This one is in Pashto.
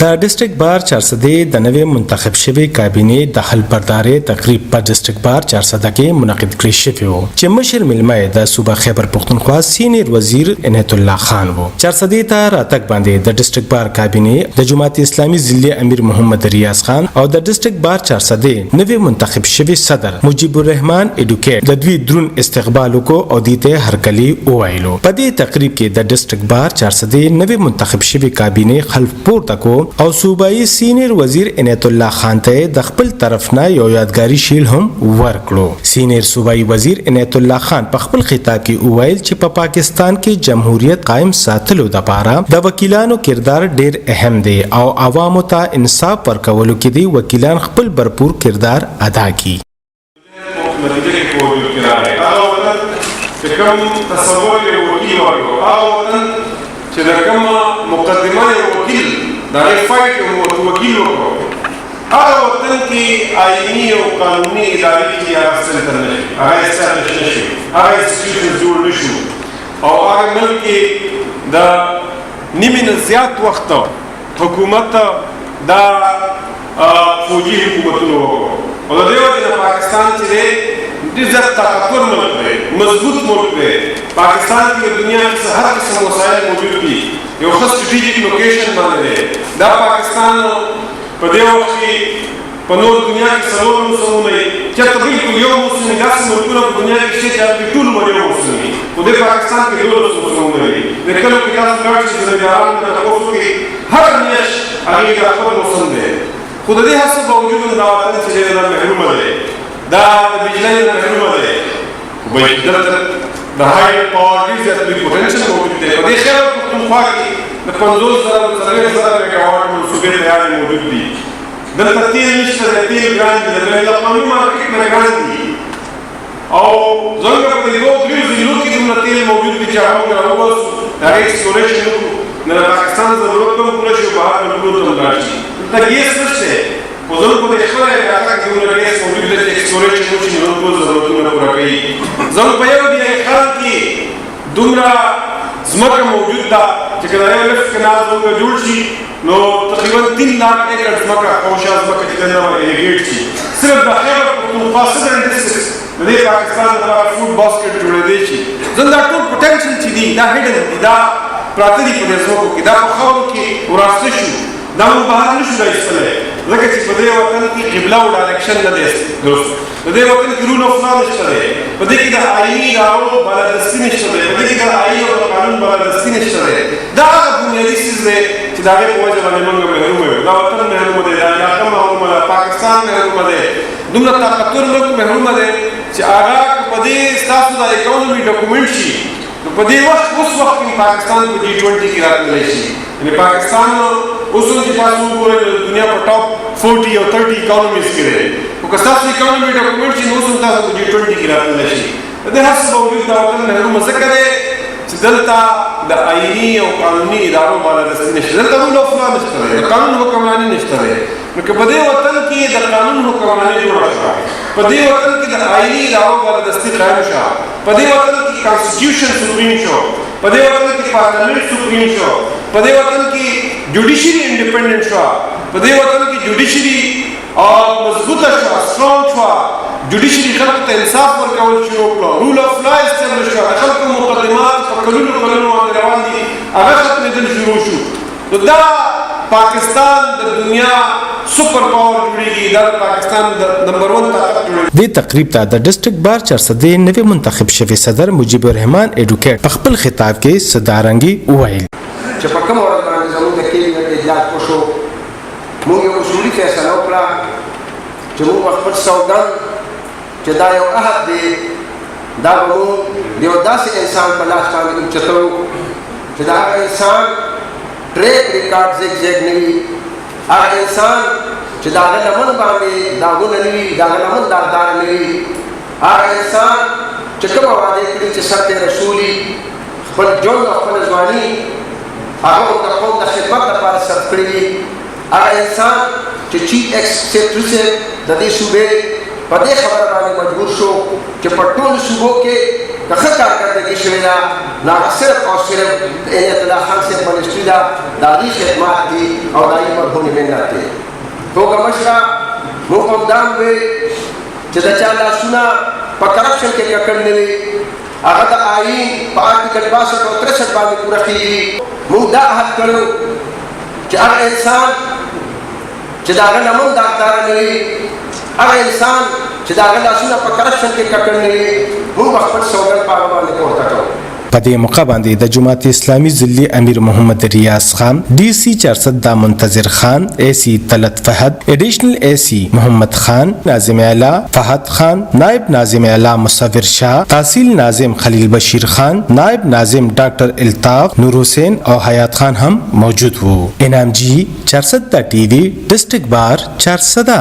د ډیسټریکټ بار 400 د نوې منتخب شوی کابینه د حل برداري تقریب په ډیسټریکټ بار 400 کې منعقد کړی شوی و چې مشر ملمه د صوبه خیبر پختونخوا سینیر وزیر عنایت الله خان و 400 ته راتګ باندې د ډیسټریکټ بار کابینه د جماعت اسلامي ضلع امیر محمد ریاض خان او د ډیسټریکټ بار 400 نوې منتخب شوی صدر مجيب الرحمن اډوکیټ د دوی درون استقبال وکړو او دته هرکلی وویلو په دې تقریب کې د ډیسټریکټ بار 400 نوې منتخب شوی کابینه خلف پورته کو او صوبایي سینیر وزیر عنایت الله خان ته د خپل طرف نه یو یادګاری شیل هم ورکړو سینیر صوبایي وزیر عنایت الله خان په خپل خطاب کې وویل چې په پاکستان کې جمهوریت قائم ساتلو لپاره د وکیلانو کردار ډیر اهم دی او عوامو ته انصاف ورکولو کې دی وکیلان خپل भरपूर किरदार अदा की دغه فایټ او وکیل وکړو هغه وطن کې آئینی او قانوني ادارې چې راځي تر نه هغه ستاسو نشي هغه انسټیټیوشن جوړ نشو او هغه ملک کې د نیمه زیات وخت حکومت دا فوجي حکومتونو وکړو او د دې وجه پاکستان چې د عزت طاقتور ملک دی مضبوط ملک دی پاکستان کې دنیا کې هر قسم وسایل موجود دي یو ښه سټریټیجیک لوکیشن باندې دا پاکستان په دې وخت کې په نور دنیا کې څلور موسمونه چې تقریبا یو موسم داسې ملکونه په دنیا کې شته چې ټول مړ یو موسم دي په دې پاکستان کې دولس موسمونه دي د کلو کې تاسو کار چې د جهان په تاسو کې هر میاش هغه د خپل موسم دی خو د دې هڅو باوجود دا وطن چې دا محروم دی دا د بجلی نه محروم دی وایي دلته د هاي پاورټیز د پوتنشل موجود دی په دې خیال پختونخوا کې د 50,000 میگاواټ منصوبې تیارې موجود دي دلته تیل نشته د تیل ګران دي د اقلامي مارکیټ نه ګران دي او څنګه په دې دوه دریو ضلعو کې دومره تیل موجود دي چې هغه راوباسو د ایکسپلوریشن وکړو نه د پاکستان ضرورت هم پوره شي بهر ملکونو ته ولاړ شي دلته ګیس نشته خو زموږ په دې خپله علاقه کې دومره ګیس موجود دی چې ایکسپلوریشن وشي نو ټول ضرورتونه پوره کوي زموږ په یو دې خلک کې دومره ځمکه موجود ده چې که د یو لفټ کنال زموږ جوړ شي نو تقریبا 3 लाख एकड़ ځمکه خوشا ځمکه چې دننه ایریګیټ شي صرف د خیبر پختونخوا صدر ډسټرکټ د دې پاکستان لپاره فوډ باسکټ جوړېدی شي ځکه دا ټول پوټنشل چې دي دا هډن دي دا پراته دي په دې ځمکو کې دا په خاورو کې وراسته شو دا موږ بهر نشو رایستلی ځکه چې په دې وطن کې قبله او ډایرکشن نه دی درست په دې وطن کې رول اف لا نشته دی په دې کې د آئیني ادارو بالادستي نشته دی په دې کې د آئین او قانون بالادستي نشته دی دا هغه بنیادي څیز دی چې د هغې په وجه باندې موږ محروم یو دا وطن محرومه دی دا علاقه محرومه ده پاکستان محرومه دی دومره طاقتور ملک محرومه دی چې هغه په دې ستاسو د اکانومي ډاکومنټ شي نو په دې وخت اوس وخت کې پاکستان په G20 کې راتللی شي یعنې پاکستان اوس هم چې تاسو وګورئ د دنیا په ټاپ 40 او 30 اکانومیز کې دی خو که ستاسو اکانومي ډاکومنټ شي نو اوس هم تاسو په G20 کې راتللی شي د دې هر څه باوجود دا وطن محرومه ځکه دی چې دلته د آئیني او قانوني ادارو بالادستي نشته دلته رول اف لا نشته دی د قانون حکمراني نشته دی نو که په دې وطن کې د قانون حکمراني جوړه شوه په دې وطن کې د آئیني ادارو بالادستي قایم شوه په دې وطن کې کانسټیټیوشن سپریم شو په دې وطن کې پارلمنټ سپریم شو په دې وطن کې جوډیشري انډیپندنٹ شو په دې وطن کې جوډیشري مضبوطه شو سترونګ شو جوډیشري خلکو ته انصاف ورکول شروع کړو رول اف لا اسټابلیش شو خلکو مقدمات په کلونو باندې روان دي هغه ختمېدل شروع شو نو دا پاکستان د دنیا سپر پاور جوړیږي دا پاکستان د نمبر 1 طاقت جوړیږي د تقریب ته د ډیسټریکټ بار 400 نوې منتخب شوی صدر مجيب الرحمن اډوکیټ په خپل خطاب کې صدارنګي وویل چې په کوم ورځ باندې زموږ د کېږي د اجلاس وشو موږ یو اصولي فیصله وکړه چې موږ خپل سوګند چې دا یو عهد دی دا به موږ د یو داسې انسان په لاس باندې اوچتو چې دا هغه انسان ټریک ریکارډ زیګ زیګ نه وي هغه انسان چې د هغه لمن باندې داغونه نه وي د هغه لمن داغدار نه وي هغه انسان چې کومه وعدې کړي چې سر ته رسولي خپل ژوند او خپله ځواني هغه د قوم د خدمت لپاره صرف کړي وي هغه انسان چې چیف ایکسیکیوټیو د دې صوبې په دې خبره باندې مجبور شو چې په ټولو صوبو کې که ښه کارکردګي شوې ده نو هغه صرف او صرف عنایت الله خان صاحب منسټري ده د هغې خدمات دي او د هغې مرهونې منت دی توګه مشره موږ همدام وی چې د چا لاسونه په کرپشن کې ککړ نه وي هغه د آئین په آرټیکل 62 او 63 باندې پوره کېږي موږ دا عهد کړو چې هغه انسان چې د هغه لمن داغداره نه وي هغه انسان چې د هغه لاسونه په کرپشن کې ککړ نه وي موږ به خپل سوګند په هغه باندې پورته کوو په دې موقع باندې د جماعت اسلامي ضلعي امیر محمد ریاض خان डी सी 400 دا منتظر خان اے सी طلعت فهد ایڈیشنل اے سی محمد خان ناظم اعلی فهد خان نائب ناظم اعلی مصور شاہ تحصیل ناظم خلیل بشیر خان نائب ناظم ڈاکٹر الطاف نور حسین اور حیات خان هم موجود وو انعام جی 400 ٹی وی ڈسٹرکٹ بار 400